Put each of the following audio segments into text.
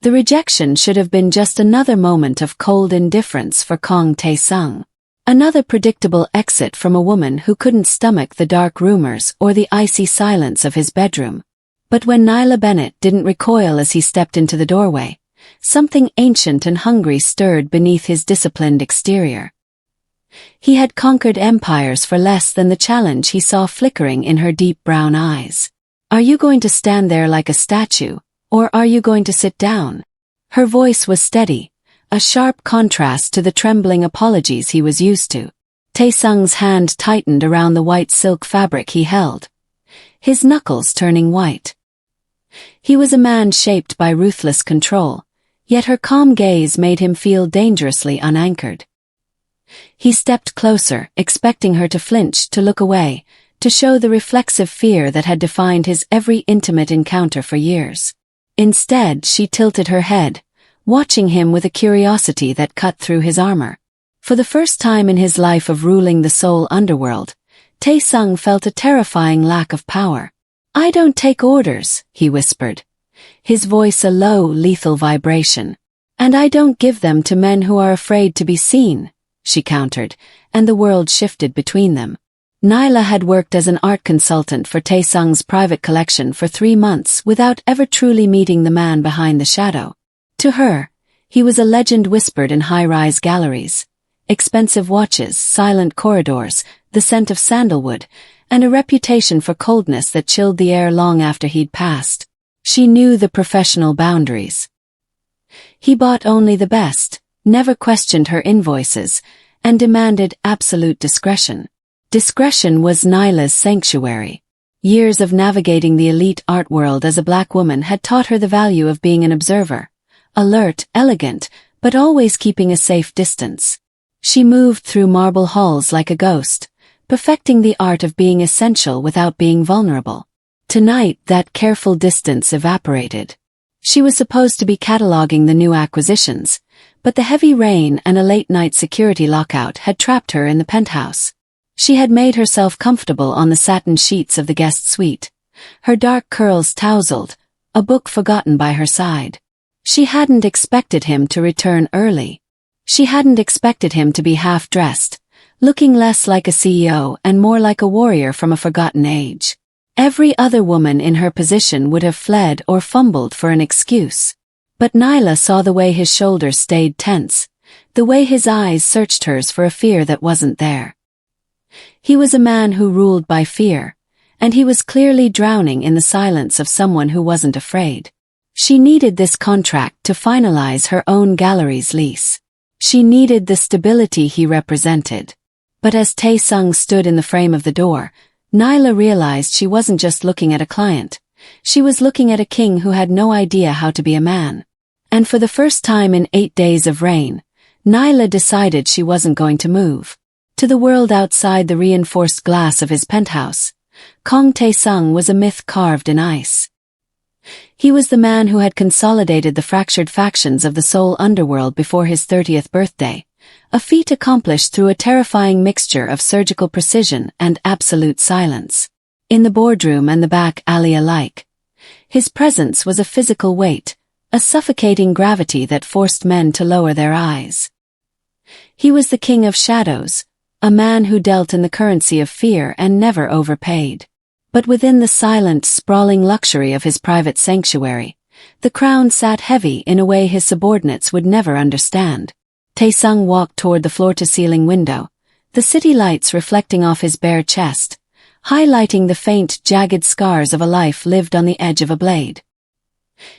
The rejection should have been just another moment of cold indifference for Kang Tae-sung. Another predictable exit from a woman who couldn't stomach the dark rumors or the icy silence of his bedroom. But when Nyla Bennett didn't recoil as he stepped into the doorway, something ancient and hungry stirred beneath his disciplined exterior. He had conquered empires for less than the challenge he saw flickering in her deep brown eyes. "Are you going to stand there like a statue, or are you going to sit down?" Her voice was steady, a sharp contrast to the trembling apologies he was used to. Tae-sung's hand tightened around the white silk fabric he held, his knuckles turning white. He was a man shaped by ruthless control, yet her calm gaze made him feel dangerously unanchored. He stepped closer, expecting her to flinch, to look away, to show the reflexive fear that had defined his every intimate encounter for years. Instead, she tilted her head, watching him with a curiosity that cut through his armor. For the first time in his life of ruling the Seoul underworld, Tae-sung felt a terrifying lack of power. "I don't take orders," he whispered, his voice a low, lethal vibration. "And I don't give them to men who are afraid to be seen," she countered, and the world shifted between them. Nyla had worked as an art consultant for Tae-sung's private collection for 3 months without ever truly meeting the man behind the shadow. To her, he was a legend whispered in high-rise galleries, expensive watches, silent corridors, the scent of sandalwood, and a reputation for coldness that chilled the air long after he'd passed. She knew the professional boundaries. He bought only the best, never questioned her invoices, and demanded absolute discretion. Discretion was Nyla's sanctuary. Years of navigating the elite art world as a black woman had taught her the value of being an observer, alert, elegant, but always keeping a safe distance. She moved through marble halls like a ghost, perfecting the art of being essential without being vulnerable. Tonight, that careful distance evaporated. She was supposed to be cataloging the new acquisitions, but the heavy rain and a late-night security lockout had trapped her in the penthouse. She had made herself comfortable on the satin sheets of the guest suite, her dark curls tousled, a book forgotten by her side. She hadn't expected him to return early. She hadn't expected him to be half-dressed, looking less like a CEO and more like a warrior from a forgotten age. Every other woman in her position would have fled or fumbled for an excuse. But Nyla saw the way his shoulders stayed tense, the way his eyes searched hers for a fear that wasn't there. He was a man who ruled by fear, and he was clearly drowning in the silence of someone who wasn't afraid. She needed this contract to finalize her own gallery's lease. She needed the stability he represented. But as Tae-sung stood in the frame of the door, Nyla realized she wasn't just looking at a client. She was looking at a king who had no idea how to be a man. And for the first time in 8 days of rain, Nyla decided she wasn't going to move. To the world outside the reinforced glass of his penthouse, Kang Tae-sung was a myth carved in ice. He was the man who had consolidated the fractured factions of the Seoul underworld before his 30th birthday, a feat accomplished through a terrifying mixture of surgical precision and absolute silence. In the boardroom and the back alley alike, his presence was a physical weight, a suffocating gravity that forced men to lower their eyes. He was the king of shadows, a man who dealt in the currency of fear and never overpaid. But within the silent, sprawling luxury of his private sanctuary, the crown sat heavy in a way his subordinates would never understand. Tae-sung walked toward the floor-to-ceiling window, the city lights reflecting off his bare chest, highlighting the faint, jagged scars of a life lived on the edge of a blade.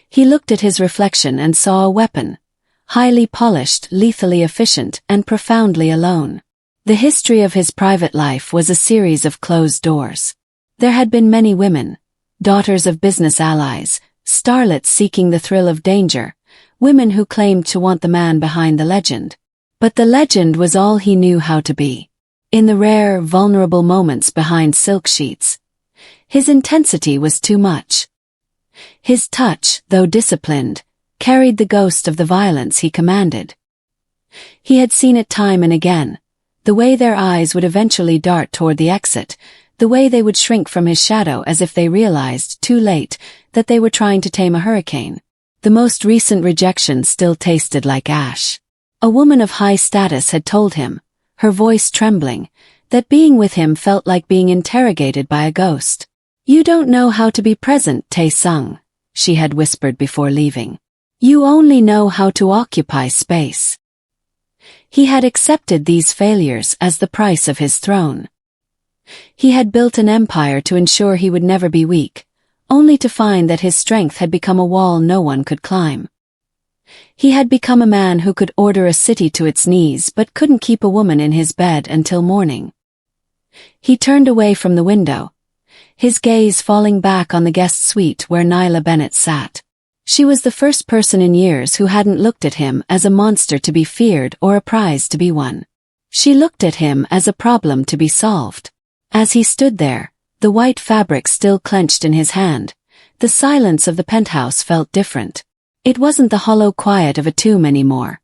He looked at his reflection and saw a weapon, highly polished, lethally efficient, and profoundly alone. The history of his private life was a series of closed doors. There had been many women, daughters of business allies, starlets seeking the thrill of danger, women who claimed to want the man behind the legend. But the legend was all he knew how to be. In the rare, vulnerable moments behind silk sheets, his intensity was too much. His touch, though disciplined, carried the ghost of the violence he commanded. He had seen it time and again, the way their eyes would eventually dart toward the exit, the way they would shrink from his shadow as if they realized, too late, that they were trying to tame a hurricane. The most recent rejection still tasted like ash. A woman of high status had told him, her voice trembling, that being with him felt like being interrogated by a ghost. "You don't know how to be present, Tae-sung," she had whispered before leaving. "You only know how to occupy space." He had accepted these failures as the price of his throne. He had built an empire to ensure he would never be weak, only to find that his strength had become a wall no one could climb. He had become a man who could order a city to its knees but couldn't keep a woman in his bed until morning. He turned away from the window, his gaze falling back on the guest suite where Nyla Bennett sat. She was the first person in years who hadn't looked at him as a monster to be feared or a prize to be won. She looked at him as a problem to be solved. As he stood there, the white fabric still clenched in his hand, the silence of the penthouse felt different. It wasn't the hollow quiet of a tomb anymore.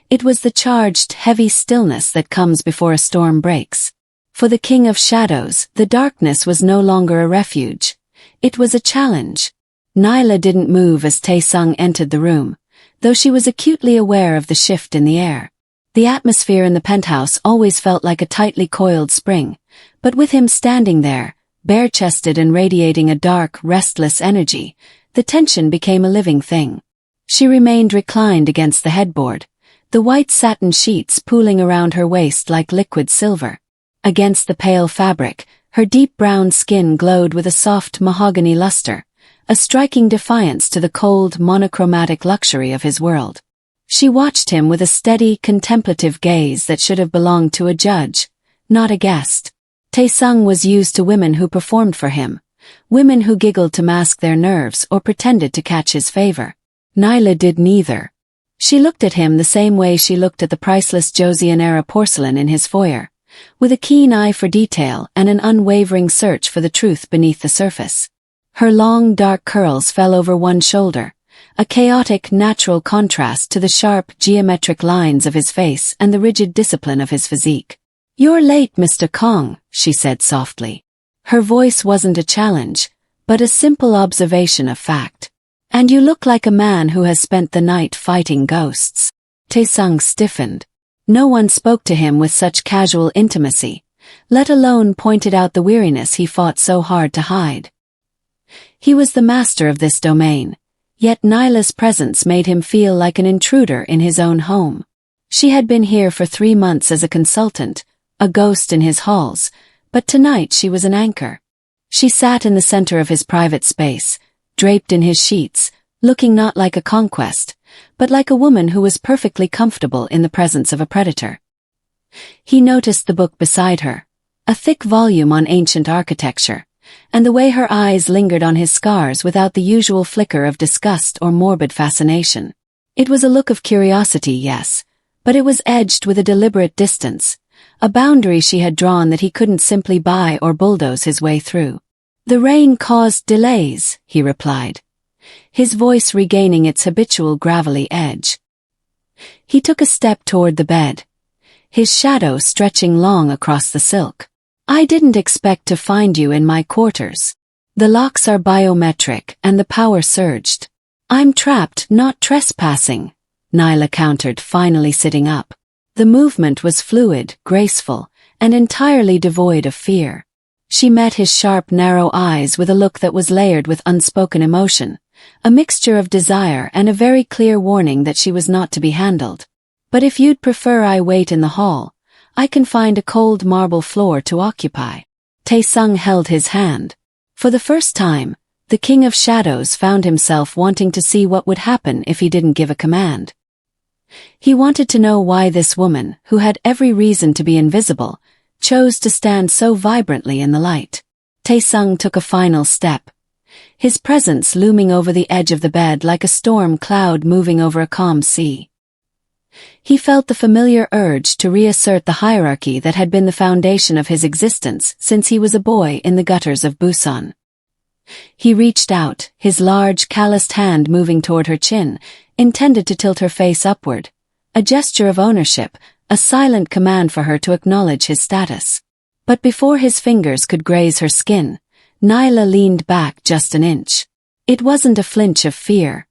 It was the charged, heavy stillness that comes before a storm breaks. For the King of Shadows, the darkness was no longer a refuge. It was a challenge. Nyla didn't move as Tae-sung entered the room, though she was acutely aware of the shift in the air. The atmosphere in the penthouse always felt like a tightly coiled spring, but with him standing there, bare-chested and radiating a dark, restless energy, the tension became a living thing. She remained reclined against the headboard, the white satin sheets pooling around her waist like liquid silver. Against the pale fabric, her deep brown skin glowed with a soft mahogany luster, a striking defiance to the cold, monochromatic luxury of his world. She watched him with a steady, contemplative gaze that should have belonged to a judge, not a guest. Tae-sung was used to women who performed for him, women who giggled to mask their nerves or pretended to catch his favor. Nyla did neither. She looked at him the same way she looked at the priceless Joseon-era porcelain in his foyer, with a keen eye for detail and an unwavering search for the truth beneath the surface. Her long, dark curls fell over one shoulder, a chaotic, natural contrast to the sharp, geometric lines of his face and the rigid discipline of his physique. "You're late, Mr. Kong," she said softly. Her voice wasn't a challenge, but a simple observation of fact. "And you look like a man who has spent the night fighting ghosts." Tae-sung stiffened. No one spoke to him with such casual intimacy, let alone pointed out the weariness he fought so hard to hide. He was the master of this domain, yet Nyla's presence made him feel like an intruder in his own home. She had been here for 3 months as a consultant, a ghost in his halls, but tonight she was an anchor. She sat in the center of his private space, draped in his sheets, looking not like a conquest, but like a woman who was perfectly comfortable in the presence of a predator. He noticed the book beside her, a thick volume on ancient architecture, and the way her eyes lingered on his scars without the usual flicker of disgust or morbid fascination. It was a look of curiosity, yes, but it was edged with a deliberate distance, a boundary she had drawn that he couldn't simply buy or bulldoze his way through. "The rain caused delays," he replied, his voice regaining its habitual gravelly edge. He took a step toward the bed, his shadow stretching long across the silk. "I didn't expect to find you in my quarters. The locks are biometric and the power surged." "I'm trapped, not trespassing," Nyla countered, finally sitting up. The movement was fluid, graceful, and entirely devoid of fear. She met his sharp, narrow eyes with a look that was layered with unspoken emotion, a mixture of desire and a very clear warning that she was not to be handled. "But if you'd prefer I wait in the hall, I can find a cold marble floor to occupy." Tae-sung held his hand. For the first time, the King of Shadows found himself wanting to see what would happen if he didn't give a command. He wanted to know why this woman, who had every reason to be invisible, chose to stand so vibrantly in the light. Tae-sung took a final step, his presence looming over the edge of the bed like a storm cloud moving over a calm sea. He felt the familiar urge to reassert the hierarchy that had been the foundation of his existence since he was a boy in the gutters of Busan. He reached out, his large, calloused hand moving toward her chin, intended to tilt her face upward, a gesture of ownership, a silent command for her to acknowledge his status. But before his fingers could graze her skin, Nyla leaned back just an inch. It wasn't a flinch of fear.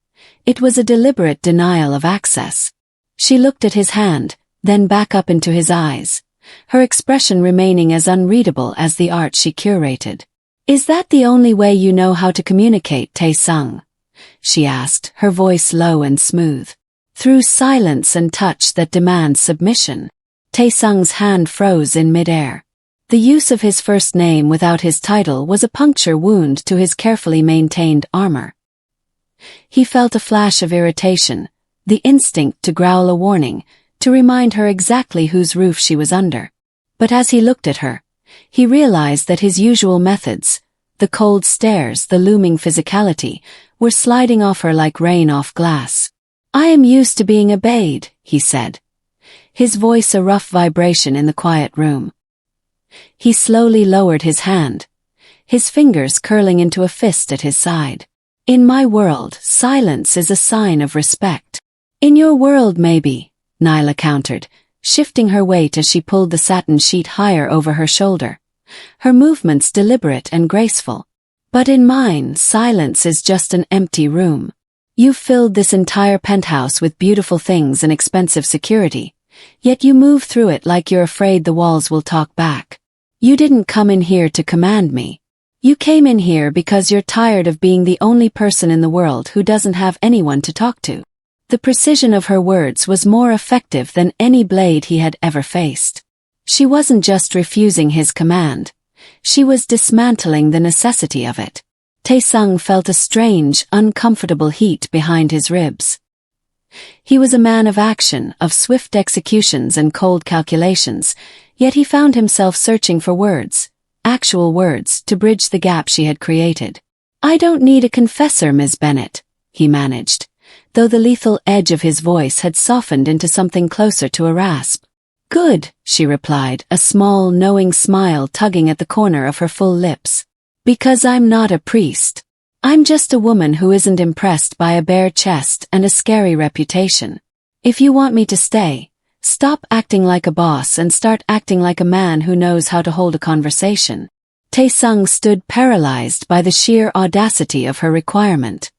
It was a deliberate denial of access. She looked at his hand, then back up into his eyes, her expression remaining as unreadable as the art she curated. "Is that the only way you know how to communicate, Tae-sung?" she asked, her voice low and smooth. "Through silence and touch that demands submission." Tae-sung's hand froze in midair. The use of his first name without his title was a puncture wound to his carefully maintained armor. He felt a flash of irritation, the instinct to growl a warning, to remind her exactly whose roof she was under. But as he looked at her, he realized that his usual methods, the cold stares, the looming physicality, were sliding off her like rain off glass. "I am used to being obeyed," he said, his voice a rough vibration in the quiet room. He slowly lowered his hand, his fingers curling into a fist at his side. "In my world, silence is a sign of respect." "In your world maybe," Nyla countered, shifting her weight as she pulled the satin sheet higher over her shoulder, her movements deliberate and graceful. "But in mine, silence is just an empty room. You've filled this entire penthouse with beautiful things and expensive security, yet you move through it like you're afraid the walls will talk back. You didn't come in here to command me. You came in here because you're tired of being the only person in the world who doesn't have anyone to talk to." The precision of her words was more effective than any blade he had ever faced. She wasn't just refusing his command, she was dismantling the necessity of it. Tae-sung felt a strange, uncomfortable heat behind his ribs. He was a man of action, of swift executions and cold calculations, yet he found himself searching for words, actual words, to bridge the gap she had created. "I don't need a confessor, Ms. Bennett," he managed, though the lethal edge of his voice had softened into something closer to a rasp. "Good," she replied, a small, knowing smile tugging at the corner of her full lips. "Because I'm not a priest. I'm just a woman who isn't impressed by a bare chest and a scary reputation. If you want me to stay, stop acting like a boss and start acting like a man who knows how to hold a conversation." Tae-sung stood paralyzed by the sheer audacity of her requirement.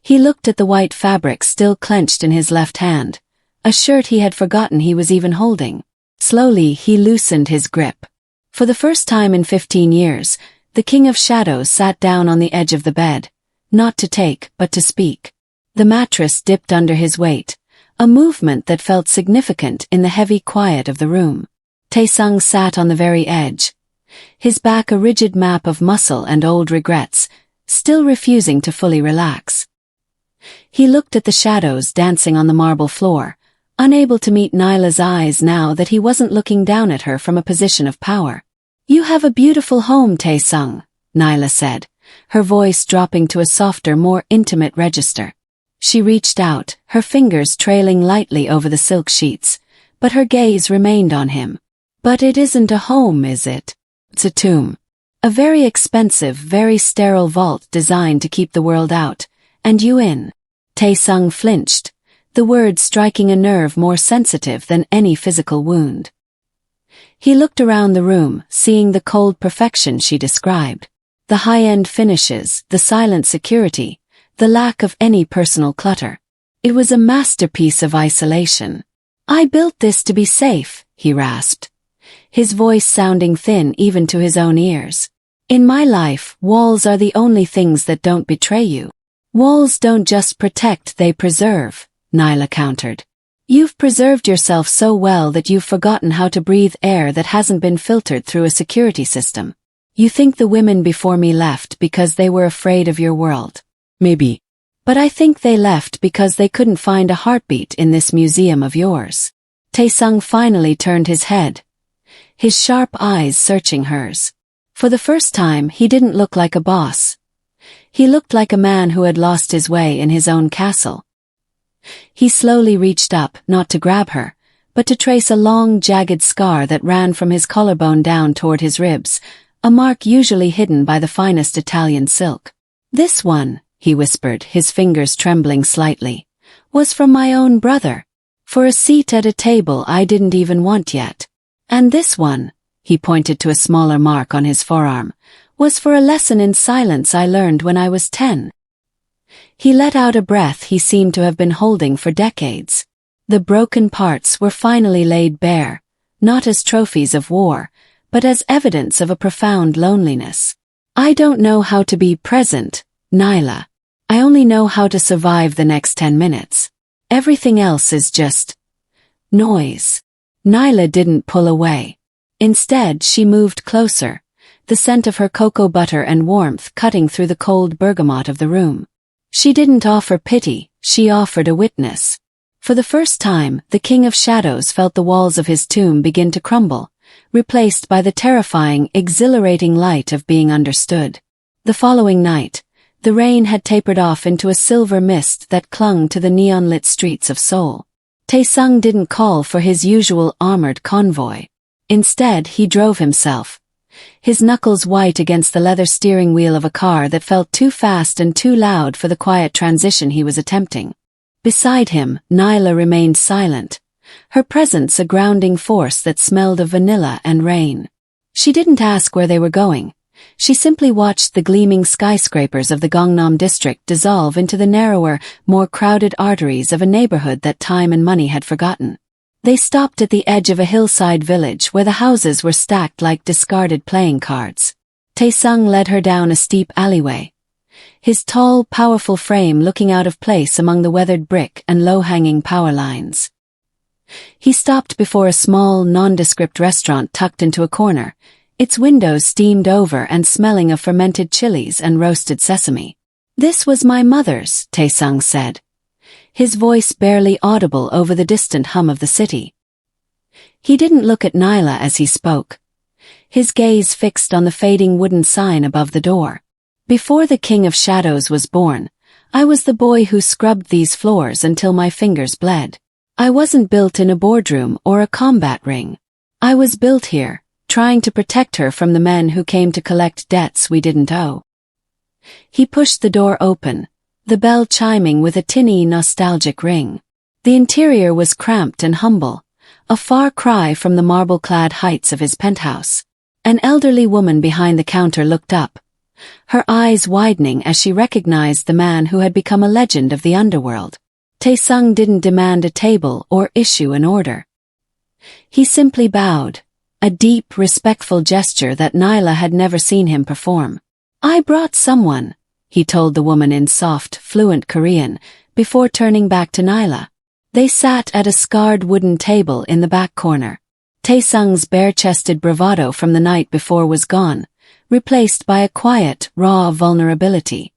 He looked at the white fabric still clenched in his left hand, a shirt he had forgotten he was even holding. Slowly he loosened his grip. For the first time in 15 years, the King of Shadows sat down on the edge of the bed, not to take, but to speak. The mattress dipped under his weight, a movement that felt significant in the heavy quiet of the room. Tae-sung sat on the very edge, his back a rigid map of muscle and old regrets, still refusing to fully relax. He looked at the shadows dancing on the marble floor, unable to meet Nyla's eyes now that he wasn't looking down at her from a position of power. "You have a beautiful home, Tae-sung," Nyla said, her voice dropping to a softer, more intimate register. She reached out, her fingers trailing lightly over the silk sheets, but her gaze remained on him. "But it isn't a home, is it? It's a tomb. A very expensive, very sterile vault designed to keep the world out, and you in." Tae-sung flinched, the words striking a nerve more sensitive than any physical wound. He looked around the room, seeing the cold perfection she described. The high-end finishes, the silent security, the lack of any personal clutter. It was a masterpiece of isolation. "I built this to be safe," he rasped, his voice sounding thin even to his own ears. "In my life, walls are the only things that don't betray you." "Walls don't just protect, they preserve," Nyla countered. "You've preserved yourself so well that you've forgotten how to breathe air that hasn't been filtered through a security system. You think the women before me left because they were afraid of your world. Maybe. But I think they left because they couldn't find a heartbeat in this museum of yours." Tae-sung finally turned his head, his sharp eyes searching hers. For the first time, he didn't look like a boss. He looked like a man who had lost his way in his own castle. He slowly reached up, not to grab her, but to trace a long, jagged scar that ran from his collarbone down toward his ribs, a mark usually hidden by the finest Italian silk. "This one," he whispered, his fingers trembling slightly, "was from my own brother, for a seat at a table I didn't even want yet. And this one," he pointed to a smaller mark on his forearm, "was for a lesson in silence I learned when I was 10. He let out a breath he seemed to have been holding for decades. The broken parts were finally laid bare, not as trophies of war, but as evidence of a profound loneliness. I don't know how to be present, Nyla. I only know how to survive the next 10 minutes. Everything else is just noise. Nyla didn't pull away. Instead, she moved closer, the scent of her cocoa butter and warmth cutting through the cold bergamot of the room. She didn't offer pity, she offered a witness. For the first time, the King of Shadows felt the walls of his tomb begin to crumble, replaced by the terrifying, exhilarating light of being understood. The following night, the rain had tapered off into a silver mist that clung to the neon-lit streets of Seoul. Taesung didn't call for his usual armored convoy. Instead, he drove himself, his knuckles white against the leather steering wheel of a car that felt too fast and too loud for the quiet transition he was attempting. Beside him, Nyla remained silent, her presence a grounding force that smelled of vanilla and rain. She didn't ask where they were going. She simply watched the gleaming skyscrapers of the Gangnam district dissolve into the narrower, more crowded arteries of a neighborhood that time and money had forgotten. They stopped at the edge of a hillside village where the houses were stacked like discarded playing cards. Taesung led her down a steep alleyway, his tall, powerful frame looking out of place among the weathered brick and low-hanging power lines. He stopped before a small, nondescript restaurant tucked into a corner, its windows steamed over and smelling of fermented chilies and roasted sesame. "This was my mother's," Taesung said, his voice barely audible over the distant hum of the city. He didn't look at Nyla as he spoke, his gaze fixed on the fading wooden sign above the door. "Before the King of Shadows was born, I was the boy who scrubbed these floors until my fingers bled. I wasn't built in a boardroom or a combat ring. I was built here, trying to protect her from the men who came to collect debts we didn't owe." He pushed the door open, the bell chiming with a tinny, nostalgic ring. The interior was cramped and humble, a far cry from the marble-clad heights of his penthouse. An elderly woman behind the counter looked up, her eyes widening as she recognized the man who had become a legend of the underworld. Taesung didn't demand a table or issue an order. He simply bowed, a deep, respectful gesture that Nyla had never seen him perform. "I brought someone," he told the woman in soft, fluent Korean, before turning back to Nyla. They sat at a scarred wooden table in the back corner. Taesung's bare-chested bravado from the night before was gone, replaced by a quiet, raw vulnerability.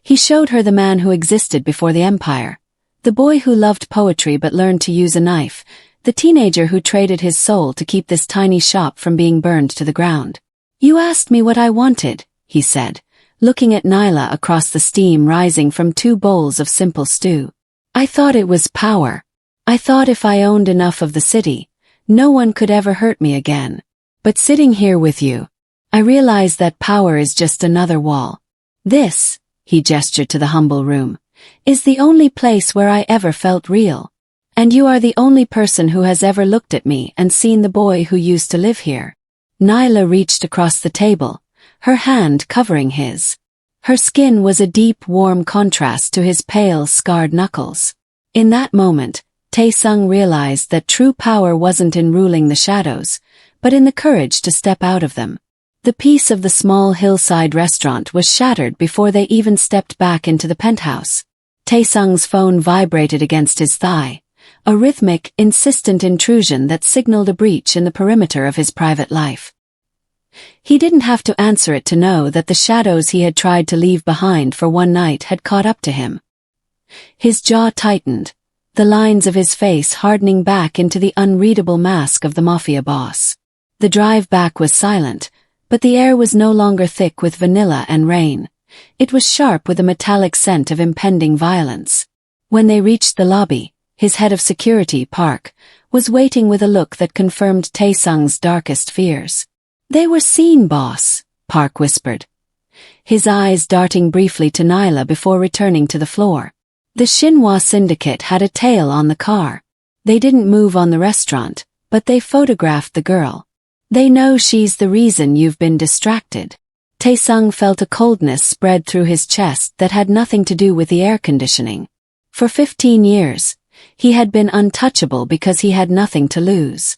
He showed her the man who existed before the empire, the boy who loved poetry but learned to use a knife, the teenager who traded his soul to keep this tiny shop from being burned to the ground. "You asked me what I wanted," he said, looking at Nyla across the steam rising from 2 bowls of simple stew. "I thought it was power. I thought if I owned enough of the city, no one could ever hurt me again. But sitting here with you, I realize that power is just another wall. This," he gestured to the humble room, "is the only place where I ever felt real. And you are the only person who has ever looked at me and seen the boy who used to live here." Nyla reached across the table, her hand covering his. Her skin was a deep, warm contrast to his pale, scarred knuckles. In that moment, Taesung realized that true power wasn't in ruling the shadows, but in the courage to step out of them. The peace of the small hillside restaurant was shattered before they even stepped back into the penthouse. Taesung's phone vibrated against his thigh, a rhythmic, insistent intrusion that signaled a breach in the perimeter of his private life. He didn't have to answer it to know that the shadows he had tried to leave behind for one night had caught up to him. His jaw tightened, the lines of his face hardening back into the unreadable mask of the Mafia boss. The drive back was silent, but the air was no longer thick with vanilla and rain. It was sharp with a metallic scent of impending violence. When they reached the lobby, his head of security, Park, was waiting with a look that confirmed Taesung's darkest fears. "They were seen, boss," Park whispered, his eyes darting briefly to Nyla before returning to the floor. "The Shinhwa syndicate had a tail on the car. They didn't move on the restaurant, but they photographed the girl. They know she's the reason you've been distracted." Taesung felt a coldness spread through his chest that had nothing to do with the air conditioning. For 15 years, he had been untouchable because he had nothing to lose.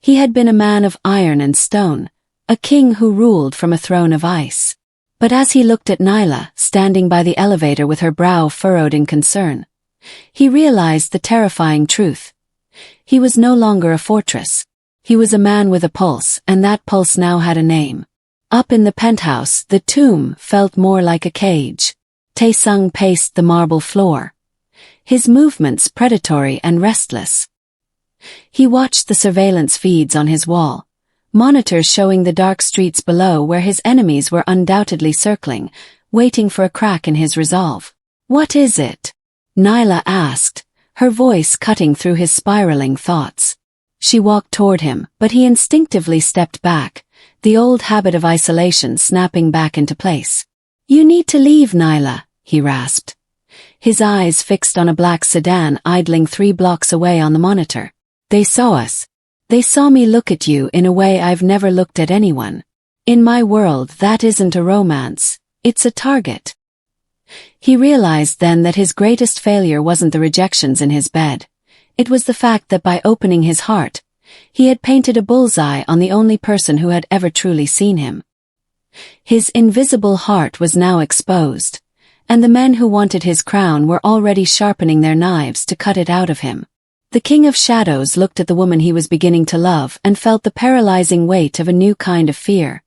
He had been a man of iron and stone, a king who ruled from a throne of ice. But as he looked at Nyla, standing by the elevator with her brow furrowed in concern, he realized the terrifying truth. He was no longer a fortress. He was a man with a pulse, and that pulse now had a name. Up in the penthouse, the tomb felt more like a cage. Taesung paced the marble floor, his movements predatory and restless. He watched the surveillance feeds on his wall, monitors showing the dark streets below where his enemies were undoubtedly circling, waiting for a crack in his resolve. "What is it?" Nyla asked, her voice cutting through his spiraling thoughts. She walked toward him, but he instinctively stepped back, the old habit of isolation snapping back into place. "You need to leave, Nyla," he rasped, his eyes fixed on a black sedan idling 3 blocks away on the monitor. "They saw us. They saw me look at you in a way I've never looked at anyone. In my world, that isn't a romance, it's a target." He realized then that his greatest failure wasn't the rejections in his bed. It was the fact that by opening his heart, he had painted a bullseye on the only person who had ever truly seen him. His invisible heart was now exposed, and the men who wanted his crown were already sharpening their knives to cut it out of him. The King of Shadows looked at the woman he was beginning to love and felt the paralyzing weight of a new kind of fear,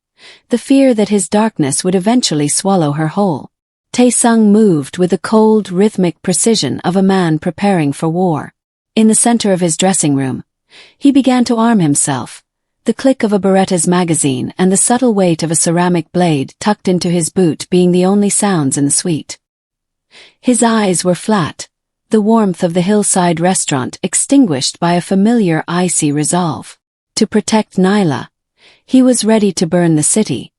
the fear that his darkness would eventually swallow her whole. Taesung moved with the cold, rhythmic precision of a man preparing for war. In the center of his dressing room, he began to arm himself, the click of a Beretta's magazine and the subtle weight of a ceramic blade tucked into his boot being the only sounds in the suite. His eyes were flat, the warmth of the hillside restaurant extinguished by a familiar icy resolve. To protect Nyla, he was ready to burn the city.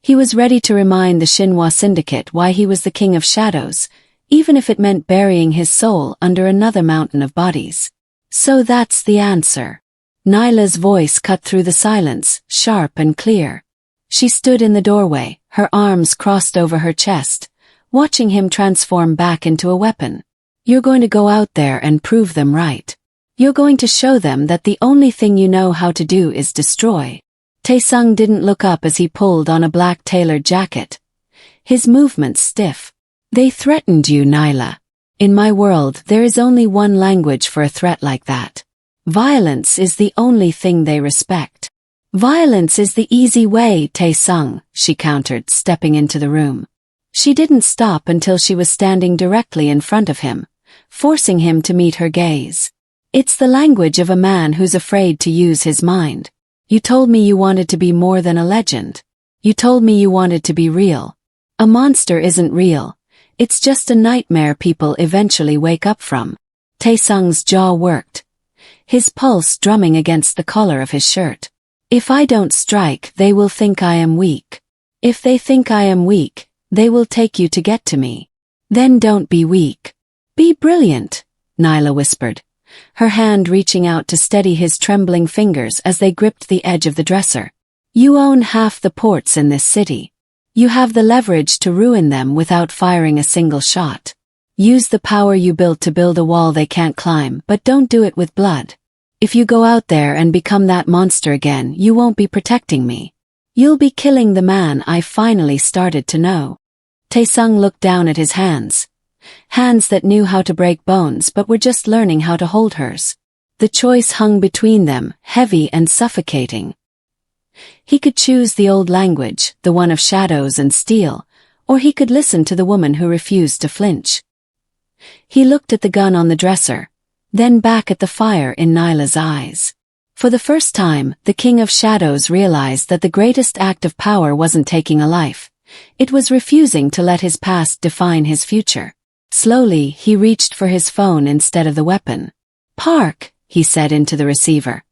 He was ready to remind the Shinhwa Syndicate why he was the King of Shadows, even if it meant burying his soul under another mountain of bodies. "So that's the answer." Nyla's voice cut through the silence, sharp and clear. She stood in the doorway, her arms crossed over her chest, watching him transform back into a weapon. "You're going to go out there and prove them right. You're going to show them that the only thing you know how to do is destroy." Taesung didn't look up as he pulled on a black tailored jacket, his movements stiff. "They threatened you, Nyla. In my world, there is only one language for a threat like that. Violence is the only thing they respect." "Violence is the easy way, Taesung," she countered, stepping into the room. She didn't stop until she was standing directly in front of him, forcing him to meet her gaze. "It's the language of a man who's afraid to use his mind. You told me you wanted to be more than a legend. You told me you wanted to be real. A monster isn't real. It's just a nightmare people eventually wake up from." Taesung's jaw worked, his pulse drumming against the collar of his shirt. "If I don't strike, they will think I am weak. If they think I am weak, they will take you to get to me. Then don't be weak. Be brilliant," Nyla whispered, her hand reaching out to steady his trembling fingers as they gripped the edge of the dresser. "You own half the ports in this city. You have the leverage to ruin them without firing a single shot. Use the power you built to build a wall they can't climb, but don't do it with blood. If you go out there and become that monster again, you won't be protecting me. You'll be killing the man I finally started to know." Taesung looked down at his hands that knew how to break bones but were just learning how to hold hers. The choice hung between them, heavy and suffocating. He could choose the old language, the one of shadows and steel, or he could listen to the woman who refused to flinch. He looked at the gun on the dresser, then back at the fire in Nyla's eyes. For the first time, the King of Shadows realized that the greatest act of power wasn't taking a life. It was refusing to let his past define his future. Slowly, he reached for his phone instead of the weapon. "Park," he said into the receiver,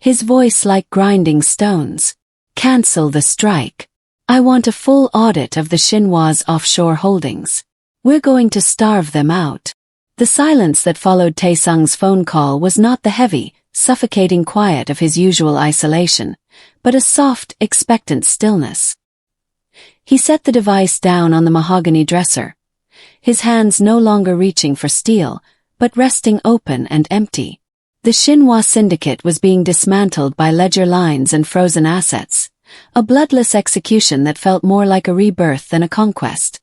his voice like grinding stones. "Cancel the strike. I want a full audit of the Shinhwa's offshore holdings. We're going to starve them out." The silence that followed Taesung's phone call was not the heavy, suffocating quiet of his usual isolation. but a soft, expectant stillness. He set the device down on the mahogany dresser, his hands no longer reaching for steel, but resting open and empty. The Xinhua syndicate was being dismantled by ledger lines and frozen assets, a bloodless execution that felt more like a rebirth than a conquest.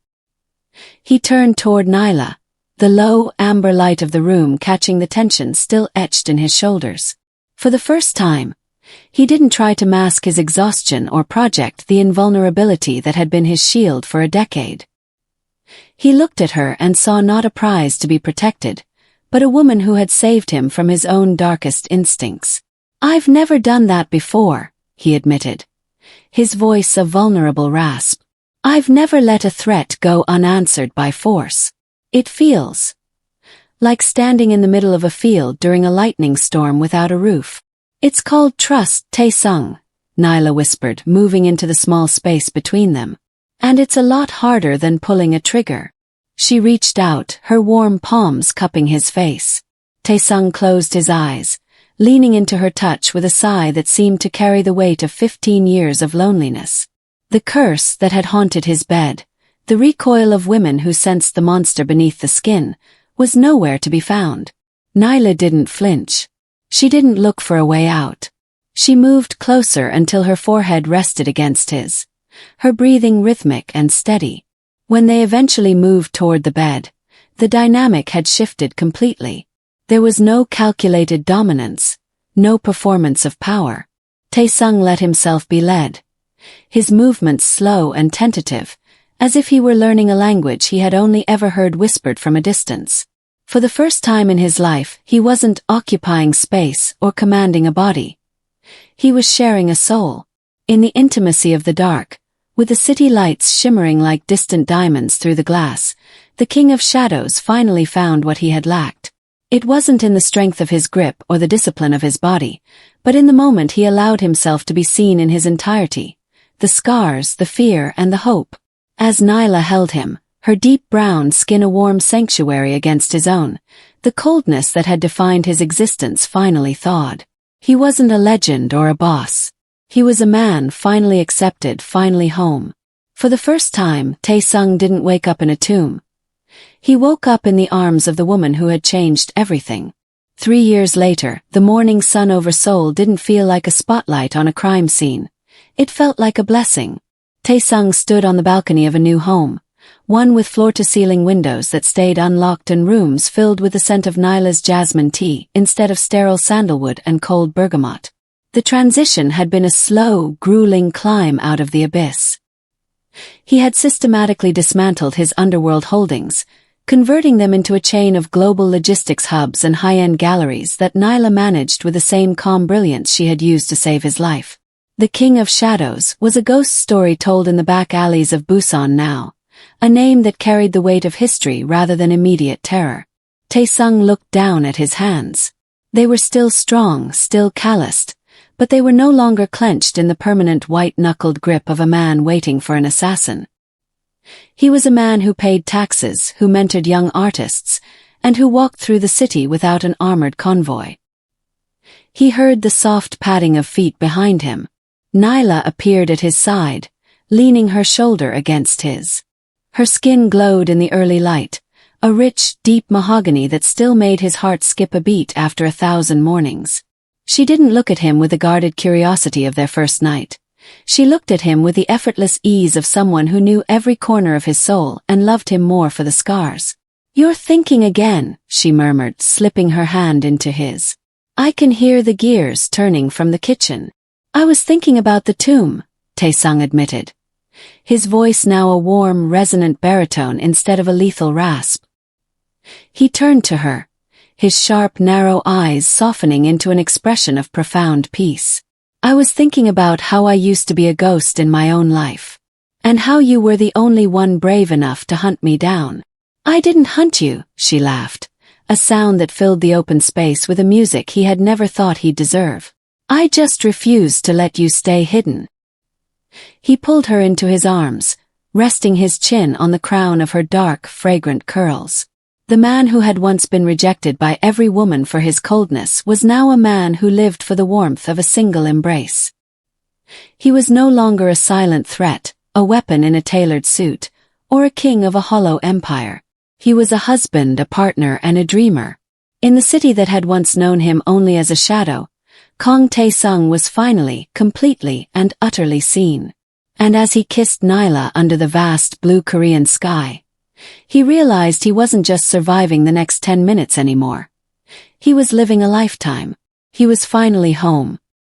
He turned toward Nyla, the low, amber light of the room catching the tension still etched in his shoulders. For the first time, he didn't try to mask his exhaustion or project the invulnerability that had been his shield for a decade. He looked at her and saw not a prize to be protected, but a woman who had saved him from his own darkest instincts. "I've never done that before," he admitted, his voice a vulnerable rasp. "I've never let a threat go unanswered by force. It feels like standing in the middle of a field during a lightning storm without a roof." "It's called trust, Tae-sung," Nyla whispered, moving into the small space between them. "And it's a lot harder than pulling a trigger." She reached out, her warm palms cupping his face. Tae-sung closed his eyes, leaning into her touch with a sigh that seemed to carry the weight of 15 years of loneliness. The curse that had haunted his bed, the recoil of women who sensed the monster beneath the skin, was nowhere to be found. Nyla didn't flinch. She didn't look for a way out. She moved closer until her forehead rested against his, her breathing rhythmic and steady. When they eventually moved toward the bed, the dynamic had shifted completely. There was no calculated dominance, no performance of power. Tae-sung let himself be led, his movements slow and tentative, as if he were learning a language he had only ever heard whispered from a distance. For the first time in his life, he wasn't occupying space or commanding a body. He was sharing a soul. In the intimacy of the dark, with the city lights shimmering like distant diamonds through the glass, the King of Shadows finally found what he had lacked. It wasn't in the strength of his grip or the discipline of his body, but in the moment he allowed himself to be seen in his entirety, the scars, the fear, and the hope. As Nyla held him, her deep brown skin a warm sanctuary against his own, the coldness that had defined his existence finally thawed. He wasn't a legend or a boss. He was a man finally accepted, finally home. For the first time, Tae-sung didn't wake up in a tomb. He woke up in the arms of the woman who had changed everything. 3 years later, the morning sun over Seoul didn't feel like a spotlight on a crime scene. It felt like a blessing. Tae-sung stood on the balcony of a new home, one with floor-to-ceiling windows that stayed unlocked and rooms filled with the scent of Nyla's jasmine tea instead of sterile sandalwood and cold bergamot. The transition had been a slow, grueling climb out of the abyss. He had systematically dismantled his underworld holdings, converting them into a chain of global logistics hubs and high-end galleries that Nyla managed with the same calm brilliance she had used to save his life. The King of Shadows was a ghost story told in the back alleys of Busan now, a name that carried the weight of history rather than immediate terror. Tae-sung looked down at his hands. They were still strong, still calloused, but they were no longer clenched in the permanent white-knuckled grip of a man waiting for an assassin. He was a man who paid taxes, who mentored young artists, and who walked through the city without an armored convoy. He heard the soft padding of feet behind him. Nyla appeared at his side, leaning her shoulder against his. Her skin glowed in the early light, a rich, deep mahogany that still made his heart skip a beat after 1,000 mornings. She didn't look at him with the guarded curiosity of their first night. She looked at him with the effortless ease of someone who knew every corner of his soul and loved him more for the scars. "You're thinking again," she murmured, slipping her hand into his. "I can hear the gears turning from the kitchen." "I was thinking about the tomb," Tae-sung admitted, his voice now a warm, resonant baritone instead of a lethal rasp. He turned to her, his sharp, narrow eyes softening into an expression of profound peace. "I was thinking about how I used to be a ghost in my own life, and how you were the only one brave enough to hunt me down." "I didn't hunt you," she laughed, a sound that filled the open space with a music he had never thought he'd deserve. "I just refused to let you stay hidden." He pulled her into his arms, resting his chin on the crown of her dark, fragrant curls. The man who had once been rejected by every woman for his coldness was now a man who lived for the warmth of a single embrace. He was no longer a silent threat, a weapon in a tailored suit, or a king of a hollow empire. He was a husband, a partner, and a dreamer. In the city that had once known him only as a shadow, Kang Tae-sung was finally, completely, and utterly seen. And as he kissed Nyla under the vast blue Korean sky, he realized he wasn't just surviving the next 10 minutes anymore. He was living a lifetime. He was finally home,